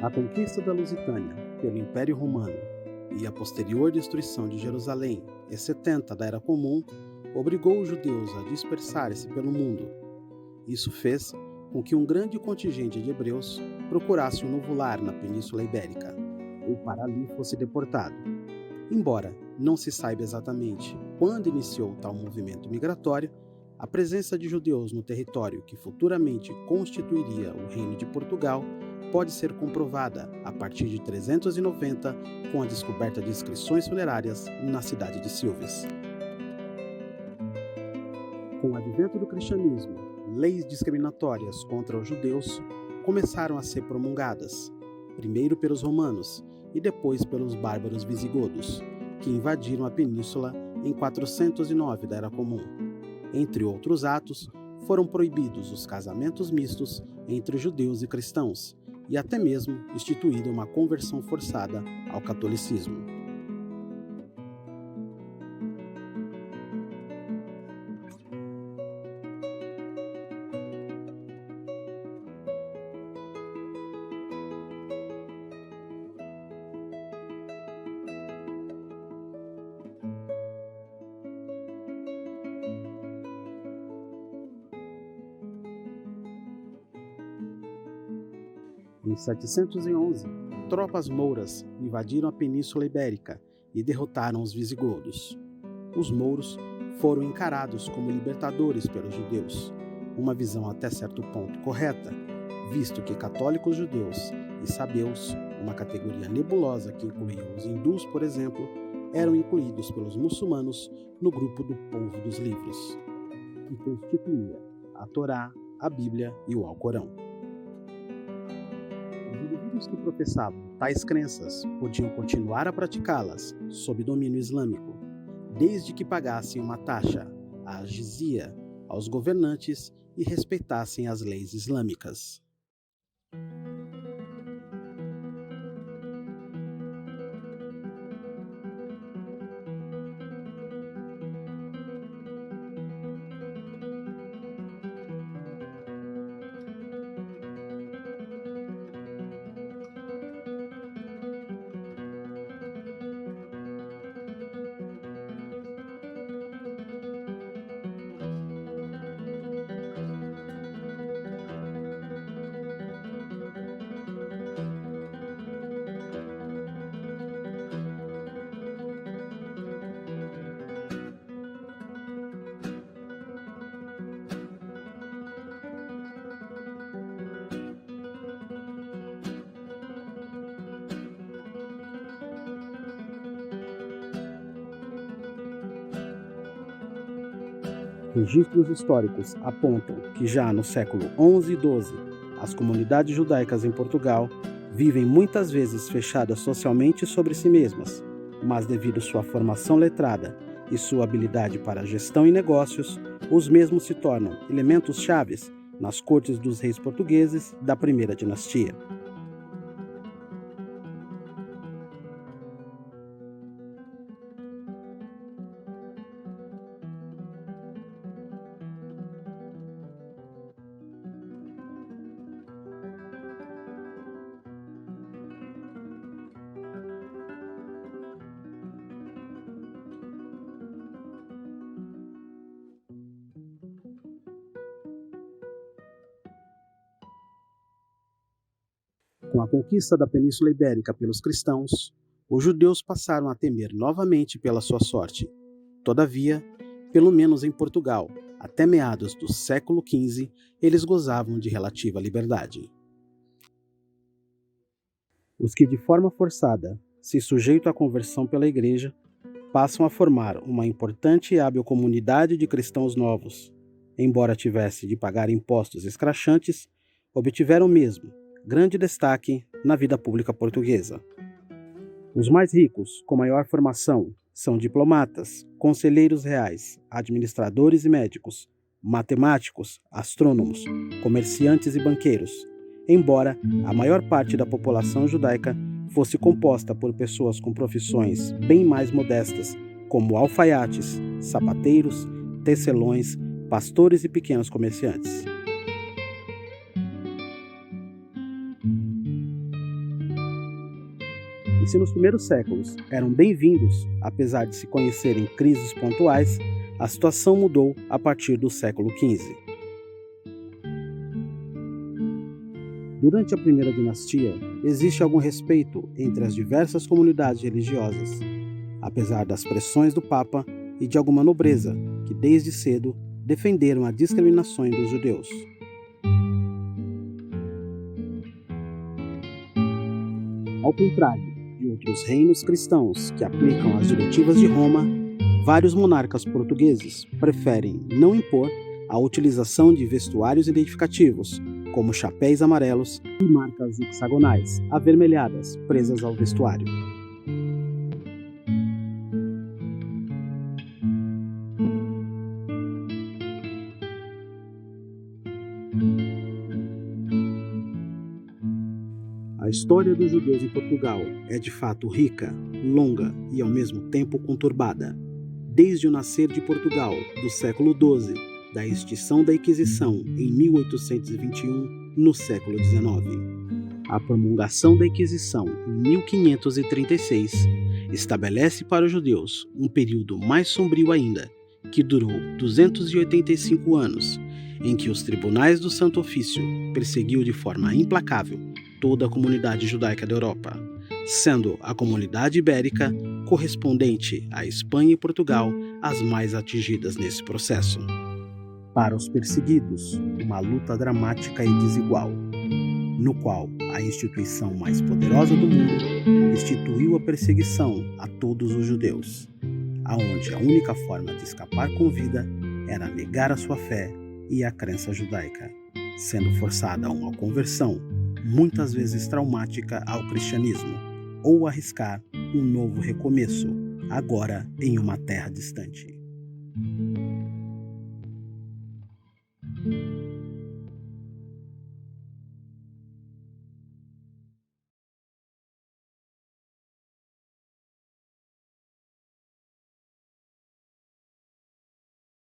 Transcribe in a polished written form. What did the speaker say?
A conquista da Lusitânia pelo Império Romano e a posterior destruição de Jerusalém em 70 da Era Comum obrigou os judeus a dispersar-se pelo mundo. Isso fez com que um grande contingente de hebreus procurasse um novo lar na Península Ibérica, ou para ali fosse deportado. Embora não se saiba exatamente quando iniciou tal movimento migratório, a presença de judeus no território que futuramente constituiria o Reino de Portugal pode ser comprovada a partir de 390 com a descoberta de inscrições funerárias na cidade de Silves. Com o advento do cristianismo, leis discriminatórias contra os judeus começaram a ser promulgadas, primeiro pelos romanos e depois pelos bárbaros visigodos, que invadiram a península em 409 da Era Comum. Entre outros atos, foram proibidos os casamentos mistos entre judeus e cristãos, e até mesmo instituída uma conversão forçada ao catolicismo. Em 711, tropas mouras invadiram a Península Ibérica e derrotaram os visigodos. Os mouros foram encarados como libertadores pelos judeus, uma visão até certo ponto correta, visto que católicos judeus e sabeus, uma categoria nebulosa que incluía os hindus, por exemplo, eram incluídos pelos muçulmanos no grupo do povo dos livros, que constituía a Torá, a Bíblia e o Alcorão. Os que professavam tais crenças podiam continuar a praticá-las sob domínio islâmico, desde que pagassem uma taxa, a jizia, aos governantes e respeitassem as leis islâmicas. Registros históricos apontam que já no século XI e XII, as comunidades judaicas em Portugal vivem muitas vezes fechadas socialmente sobre si mesmas, mas devido sua formação letrada e sua habilidade para gestão e negócios, os mesmos se tornam elementos chaves nas cortes dos reis portugueses da primeira dinastia. Com a conquista da Península Ibérica pelos cristãos, os judeus passaram a temer novamente pela sua sorte. Todavia, pelo menos em Portugal, até meados do século XV, eles gozavam de relativa liberdade. Os que de forma forçada se sujeitam à conversão pela Igreja passam a formar uma importante e hábil comunidade de cristãos novos. Embora tivesse de pagar impostos escrachantes, obtiveram mesmo grande destaque na vida pública portuguesa. Os mais ricos, com maior formação, são diplomatas, conselheiros reais, administradores e médicos, matemáticos, astrônomos, comerciantes e banqueiros, embora a maior parte da população judaica fosse composta por pessoas com profissões bem mais modestas, como alfaiates, sapateiros, tecelões, pastores e pequenos comerciantes. se nos primeiros séculos eram bem-vindos, apesar de se conhecerem crises pontuais, a situação mudou a partir do século XV. Durante a primeira dinastia, existe algum respeito entre as diversas comunidades religiosas, apesar das pressões do Papa e de alguma nobreza que, desde cedo, defenderam a discriminação dos judeus. Ao contrário de outros reinos cristãos que aplicam as diretivas de Roma, vários monarcas portugueses preferem não impor a utilização de vestuários identificativos, como chapéus amarelos e marcas hexagonais avermelhadas presas ao vestuário. A história dos judeus em Portugal é de fato rica, longa e ao mesmo tempo conturbada. Desde o nascer de Portugal, do século XII, da extinção da Inquisição em 1821, no século XIX. A promulgação da Inquisição em 1536 estabelece para os judeus um período mais sombrio ainda, que durou 285 anos, em que os tribunais do Santo Ofício perseguiu de forma implacável toda a comunidade judaica da Europa, sendo a comunidade ibérica, correspondente à Espanha e Portugal, as mais atingidas nesse processo. Para os perseguidos, uma luta dramática e desigual, no qual a instituição mais poderosa do mundo instituiu a perseguição a todos os judeus, aonde a única forma de escapar com vida era negar a sua fé e a crença judaica, sendo forçada a uma conversão, muitas vezes traumática, ao cristianismo, ou arriscar um novo recomeço, agora em uma terra distante.